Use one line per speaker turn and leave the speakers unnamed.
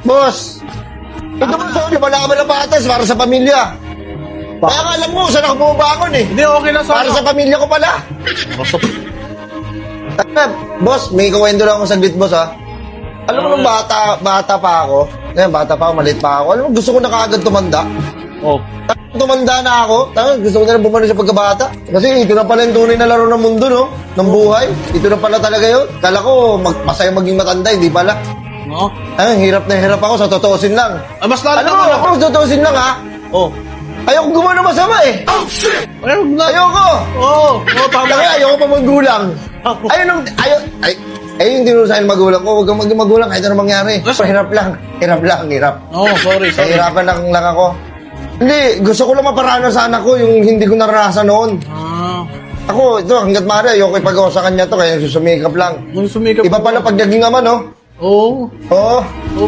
Boss, ito mo sa lumalaban na patas para sa pamilya. Kaya nga alam mo, saan ako bumabangon eh.
Hindi, okay lang
Para sa pamilya ko pala. Boss, may kuwento lang ako saglit, boss, ha? Alam mo, nung bata pa ako, maliit pa ako, alam mo, gusto ko na kaagad tumanda.
Oh.
Tumanda na ako, gusto ko na bumalik sa pagkabata. Kasi ito na pala yung tunay na laro ng mundo, no? Ng buhay. Ito na pala talaga yun. Kala ko, masaya maging matanda, hindi pala.
No?
Hirap na hirap ako, sa totoosin lang.
Ah, mas lalo
Alam mo, ako, sa totoosin lang, ha?
Oh.
Ayoko gumawa ng masama, eh.
Ayun na.
Ayoko!
Oo. Oh, tama.
Kaya ayoko pa maggulang. Ayun yung tinuro sa akin magulang ko. Huwag kang maging magulang kahit ano mangyari. Hirap lang. Hirap.
Oh, sorry.
Nahihirapan lang ako. Hindi, gusto ko lang maparana sa anak ko yung hindi ko naranasan noon.
Ah.
Ako, ito, hanggat maaari, ayoko ipagawa sa kanya to, kaya susumikap lang.
Sumikap.
Iba pala pag naging ama, no?
Oo.
Oo.
Oh.